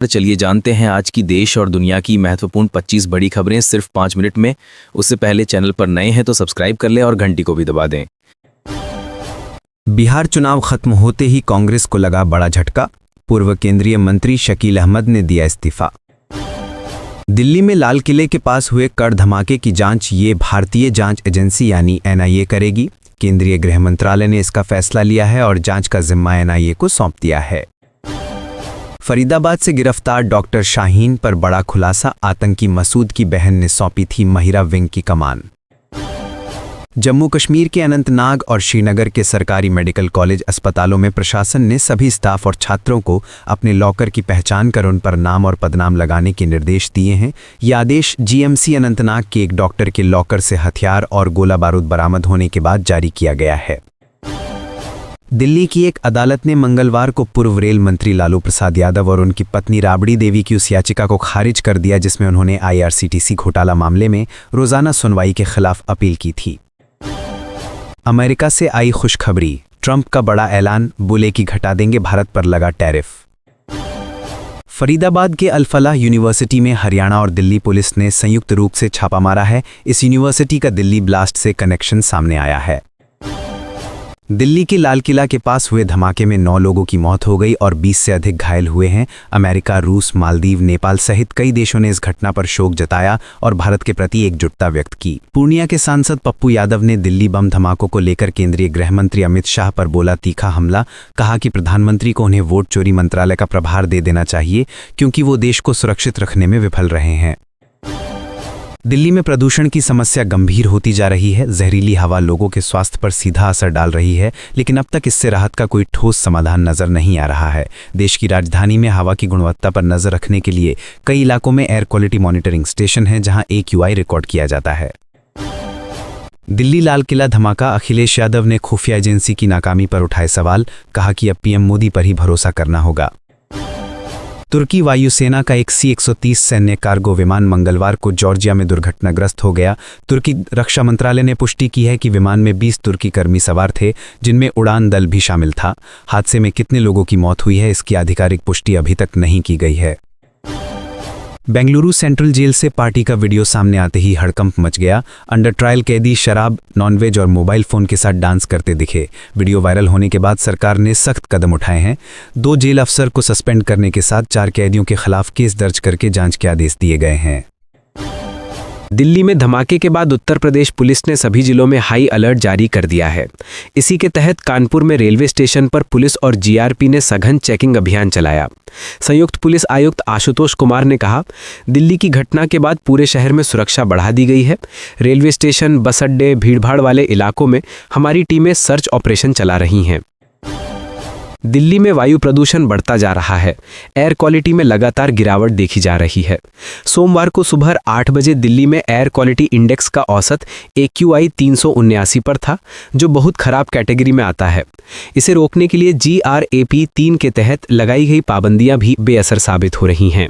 चलिए जानते हैं आज की देश और दुनिया की महत्वपूर्ण 25 बड़ी खबरें सिर्फ 5 मिनट में। उससे पहले चैनल पर नए हैं तो सब्सक्राइब कर लें और घंटी को भी दबा दें। बिहार चुनाव खत्म होते ही कांग्रेस को लगा बड़ा झटका। पूर्व केंद्रीय मंत्री शकील अहमद ने दिया इस्तीफा। दिल्ली में लाल किले के पास हुए कार धमाके की जांच ये भारतीय जांच एजेंसी यानी एनआईए करेगी। केंद्रीय गृह मंत्रालय ने इसका फैसला लिया है और जांच का जिम्मा एनआईए को सौंप दिया है। फरीदाबाद से गिरफ्तार डॉक्टर शाहीन पर बड़ा खुलासा। आतंकी मसूद की बहन ने सौंपी थी महिरा विंग की कमान। जम्मू कश्मीर के अनंतनाग और श्रीनगर के सरकारी मेडिकल कॉलेज अस्पतालों में प्रशासन ने सभी स्टाफ और छात्रों को अपने लॉकर की पहचान कर उन पर नाम और पदनाम लगाने के निर्देश दिए हैं। ये आदेश जीएमसी अनंतनाग के एक डॉक्टर के लॉकर से हथियार और गोला बारूद बरामद होने के बाद जारी किया गया है। दिल्ली की एक अदालत ने मंगलवार को पूर्व रेल मंत्री लालू प्रसाद यादव और उनकी पत्नी राबड़ी देवी की उस याचिका को खारिज कर दिया जिसमें उन्होंने आईआरसीटीसी घोटाला मामले में रोजाना सुनवाई के खिलाफ अपील की थी। अमेरिका से आई खुशखबरी। ट्रंप का बड़ा ऐलान, बोले कि घटा देंगे भारत पर लगा टैरिफ। फरीदाबाद के अल-फलाह यूनिवर्सिटी में हरियाणा और दिल्ली पुलिस ने संयुक्त रूप से छापा मारा है। इस यूनिवर्सिटी का दिल्ली ब्लास्ट से कनेक्शन सामने आया है। दिल्ली के लाल किला के पास हुए धमाके में 9 लोगों की मौत हो गई और 20 से अधिक घायल हुए हैं। अमेरिका, रूस, मालदीव, नेपाल सहित कई देशों ने इस घटना पर शोक जताया और भारत के प्रति एकजुटता व्यक्त की। पूर्णिया के सांसद पप्पू यादव ने दिल्ली बम धमाकों को लेकर केंद्रीय गृह मंत्री अमित शाह पर बोला तीखा हमला। कहा कि प्रधानमंत्री को उन्हें वोट चोरी मंत्रालय का प्रभार दे देना चाहिए क्योंकि वो देश को सुरक्षित रखने में विफल रहे हैं। दिल्ली में प्रदूषण की समस्या गंभीर होती जा रही है। जहरीली हवा लोगों के स्वास्थ्य पर सीधा असर डाल रही है, लेकिन अब तक इससे राहत का कोई ठोस समाधान नजर नहीं आ रहा है। देश की राजधानी में हवा की गुणवत्ता पर नजर रखने के लिए कई इलाकों में एयर क्वालिटी मॉनिटरिंग स्टेशन है जहां AQI रिकॉर्ड किया जाता है। दिल्ली लाल किला धमाका। अखिलेश यादव ने खुफिया एजेंसी की नाकामी पर उठाए सवाल। कहा कि अब पीएम मोदी पर ही भरोसा करना होगा। तुर्की वायुसेना का एक C-130 सैन्य कार्गो विमान मंगलवार को जॉर्जिया में दुर्घटनाग्रस्त हो गया। तुर्की रक्षा मंत्रालय ने पुष्टि की है कि विमान में 20 तुर्की कर्मी सवार थे जिनमें उड़ान दल भी शामिल था। हादसे में कितने लोगों की मौत हुई है इसकी आधिकारिक पुष्टि अभी तक नहीं की गई है। बेंगलुरु सेंट्रल जेल से पार्टी का वीडियो सामने आते ही हड़कंप मच गया। अंडर ट्रायल कैदी शराब, नॉनवेज और मोबाइल फोन के साथ डांस करते दिखे। वीडियो वायरल होने के बाद सरकार ने सख्त कदम उठाए हैं। 2 जेल अफसर को सस्पेंड करने के साथ 4 कैदियों के खिलाफ केस दर्ज करके जांच के आदेश दिए गए हैं। दिल्ली में धमाके के बाद उत्तर प्रदेश पुलिस ने सभी जिलों में हाई अलर्ट जारी कर दिया है। इसी के तहत कानपुर में रेलवे स्टेशन पर पुलिस और जीआरपी ने सघन चेकिंग अभियान चलाया। संयुक्त पुलिस आयुक्त आशुतोष कुमार ने कहा, दिल्ली की घटना के बाद पूरे शहर में सुरक्षा बढ़ा दी गई है। रेलवे स्टेशन, बस अड्डे, भीड़भाड़ वाले इलाकों में हमारी टीमें सर्च ऑपरेशन चला रही हैं। दिल्ली में वायु प्रदूषण बढ़ता जा रहा है। एयर क्वालिटी में लगातार गिरावट देखी जा रही है। सोमवार को सुबह 8 बजे दिल्ली में एयर क्वालिटी इंडेक्स का औसत AQI 379 पर था, जो बहुत खराब कैटेगरी में आता है। इसे रोकने के लिए GRAP 3 के तहत लगाई गई पाबंदियां भी बेअसर साबित हो रही हैं।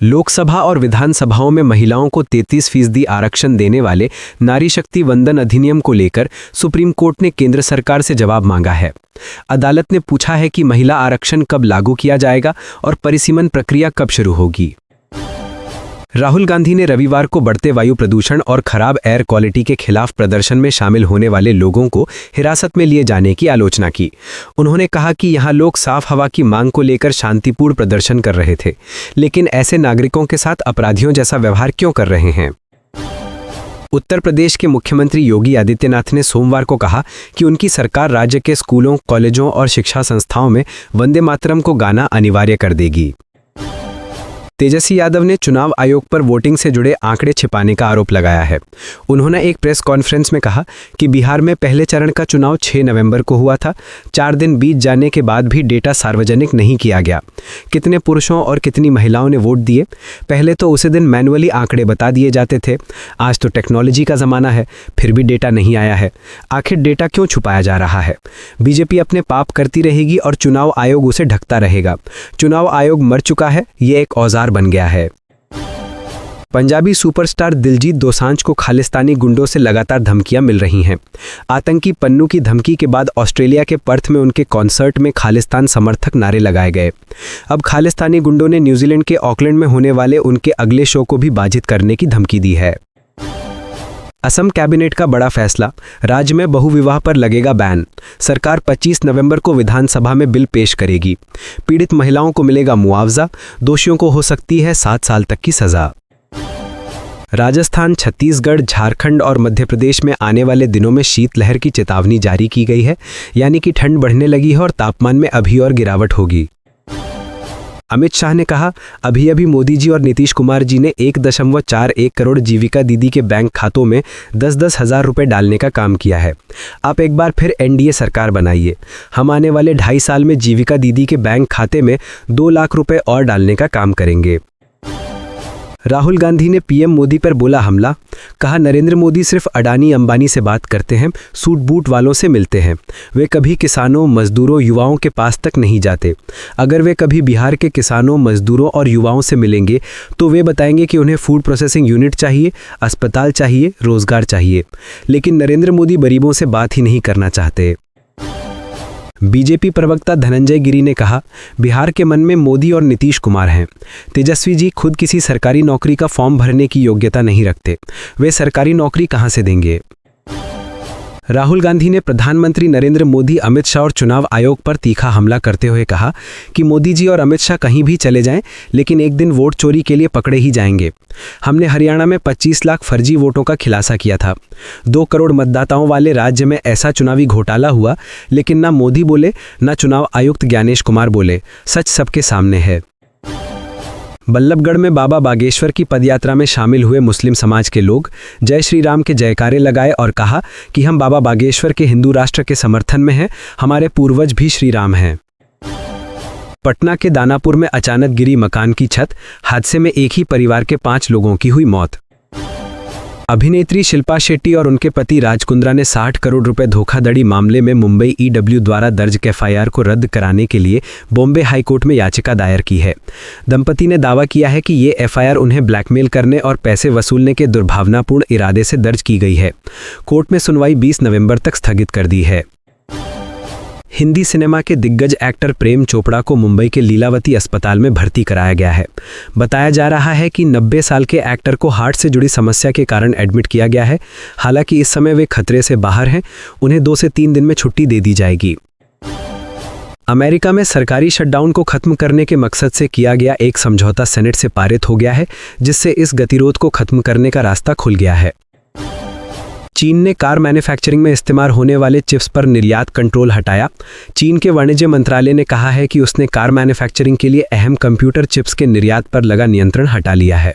लोकसभा और विधानसभाओं में महिलाओं को 33% आरक्षण देने वाले नारी शक्ति वंदन अधिनियम को लेकर सुप्रीम कोर्ट ने केंद्र सरकार से जवाब मांगा है। अदालत ने पूछा है कि महिला आरक्षण कब लागू किया जाएगा और परिसीमन प्रक्रिया कब शुरू होगी। राहुल गांधी ने रविवार को बढ़ते वायु प्रदूषण और खराब एयर क्वालिटी के खिलाफ प्रदर्शन में शामिल होने वाले लोगों को हिरासत में लिए जाने की आलोचना की। उन्होंने कहा कि यहां लोग साफ हवा की मांग को लेकर शांतिपूर्ण प्रदर्शन कर रहे थे, लेकिन ऐसे नागरिकों के साथ अपराधियों जैसा व्यवहार क्यों कर रहे हैं। उत्तर प्रदेश के मुख्यमंत्री योगी आदित्यनाथ ने सोमवार को कहा कि उनकी सरकार राज्य के स्कूलों, कॉलेजों और शिक्षा संस्थाओं में वंदे मातरम को गाना अनिवार्य कर देगी। तेजस्वी यादव ने चुनाव आयोग पर वोटिंग से जुड़े आंकड़े छिपाने का आरोप लगाया है। उन्होंने एक प्रेस कॉन्फ्रेंस में कहा कि बिहार में पहले चरण का चुनाव 6 नवंबर को हुआ था। 4 दिन बीत जाने के बाद भी डेटा सार्वजनिक नहीं किया गया। कितने पुरुषों और कितनी महिलाओं ने वोट दिए, पहले तो उसी दिन मैनुअली आंकड़े बता दिए जाते थे। आज तो टेक्नोलॉजी का ज़माना है, फिर भी डेटा नहीं आया है। आखिर डेटा क्यों छुपाया जा रहा है? बीजेपी अपने पाप करती रहेगी और चुनाव आयोग उसे ढकता रहेगा। चुनाव आयोग मर चुका है, ये एक औजार बन गया है। पंजाबी सुपरस्टार दिलजीत दोसांझ को खालिस्तानी गुंडों से लगातार धमकियां मिल रही हैं। आतंकी पन्नू की धमकी के बाद ऑस्ट्रेलिया के पर्थ में उनके कॉन्सर्ट में खालिस्तान समर्थक नारे लगाए गए। अब खालिस्तानी गुंडों ने न्यूजीलैंड के ऑकलैंड में होने वाले उनके अगले शो को भी बाधित करने की धमकी दी है। असम कैबिनेट का बड़ा फैसला, राज्य में बहुविवाह पर लगेगा बैन। सरकार 25 नवंबर को विधानसभा में बिल पेश करेगी। पीड़ित महिलाओं को मिलेगा मुआवजा, दोषियों को हो सकती है 7 साल तक की सजा। राजस्थान, छत्तीसगढ़, झारखंड और मध्य प्रदेश में आने वाले दिनों में शीतलहर की चेतावनी जारी की गई है, यानी कि ठंड बढ़ने लगी है और तापमान में अभी और गिरावट होगी। अमित शाह ने कहा, अभी अभी मोदी जी और नीतीश कुमार जी ने 1.41 करोड़ जीविका दीदी के बैंक खातों में 10-10 हज़ार रुपये डालने का काम किया है। आप एक बार फिर एनडीए सरकार बनाइए। हम आने वाले 2.5 साल में जीविका दीदी के बैंक खाते में 2 लाख रुपए और डालने का काम करेंगे। राहुल गांधी ने पीएम मोदी पर बोला हमला, कहा नरेंद्र मोदी सिर्फ अडानी अंबानी से बात करते हैं, सूट बूट वालों से मिलते हैं। वे कभी किसानों, मजदूरों, युवाओं के पास तक नहीं जाते। अगर वे कभी बिहार के किसानों, मजदूरों और युवाओं से मिलेंगे तो वे बताएंगे कि उन्हें फूड प्रोसेसिंग यूनिट चाहिए, अस्पताल चाहिए, रोजगार चाहिए। लेकिन नरेंद्र मोदी गरीबों से बात ही नहीं करना चाहते। बीजेपी प्रवक्ता धनंजय गिरी ने कहा, बिहार के मन में मोदी और नीतीश कुमार हैं। तेजस्वी जी खुद किसी सरकारी नौकरी का फॉर्म भरने की योग्यता नहीं रखते। वे सरकारी नौकरी कहां से देंगे? राहुल गांधी ने प्रधानमंत्री नरेंद्र मोदी, अमित शाह और चुनाव आयोग पर तीखा हमला करते हुए कहा कि मोदी जी और अमित शाह कहीं भी चले जाएं, लेकिन एक दिन वोट चोरी के लिए पकड़े ही जाएंगे। हमने हरियाणा में 25 लाख फर्जी वोटों का खुलासा किया था। 2 करोड़ मतदाताओं वाले राज्य में ऐसा चुनावी घोटाला हुआ, लेकिन ना मोदी बोले, ना चुनाव आयुक्त ज्ञानेश कुमार बोले। सच सबके सामने है। बल्लभगढ़ में बाबा बागेश्वर की पदयात्रा में शामिल हुए मुस्लिम समाज के लोग जय श्री राम के जयकारे लगाए और कहा कि हम बाबा बागेश्वर के हिंदू राष्ट्र के समर्थन में हैं, हमारे पूर्वज भी श्री राम हैं। पटना के दानापुर में अचानक गिरी मकान की छत, हादसे में एक ही परिवार के 5 लोगों की हुई मौत। अभिनेत्री शिल्पा शेट्टी और उनके पति राज कुंद्रा ने 60 करोड़ रुपए धोखाधड़ी मामले में मुंबई ईडब्ल्यू द्वारा दर्ज एफआईआर को रद्द कराने के लिए बॉम्बे हाईकोर्ट में याचिका दायर की है। दंपति ने दावा किया है कि ये एफआईआर उन्हें ब्लैकमेल करने और पैसे वसूलने के दुर्भावनापूर्ण इरादे से दर्ज की गई है। कोर्ट में सुनवाई 20 नवंबर तक स्थगित कर दी है। हिंदी सिनेमा के दिग्गज एक्टर प्रेम चोपड़ा को मुंबई के लीलावती अस्पताल में भर्ती कराया गया है। बताया जा रहा है कि 90 साल के एक्टर को हार्ट से जुड़ी समस्या के कारण एडमिट किया गया है। हालांकि इस समय वे खतरे से बाहर हैं। उन्हें 2 से 3 दिन में छुट्टी दे दी जाएगी। अमेरिका में सरकारी शटडाउन को खत्म करने के मकसद से किया गया एक समझौता सेनेट से पारित हो गया है, जिससे इस गतिरोध को खत्म करने का रास्ता खुल गया है। चीन ने कार मैन्युफैक्चरिंग में इस्तेमाल होने वाले चिप्स पर निर्यात कंट्रोल हटाया। चीन के वाणिज्य मंत्रालय ने कहा है कि उसने कार मैन्युफैक्चरिंग के लिए अहम कंप्यूटर चिप्स के निर्यात पर लगा नियंत्रण हटा लिया है।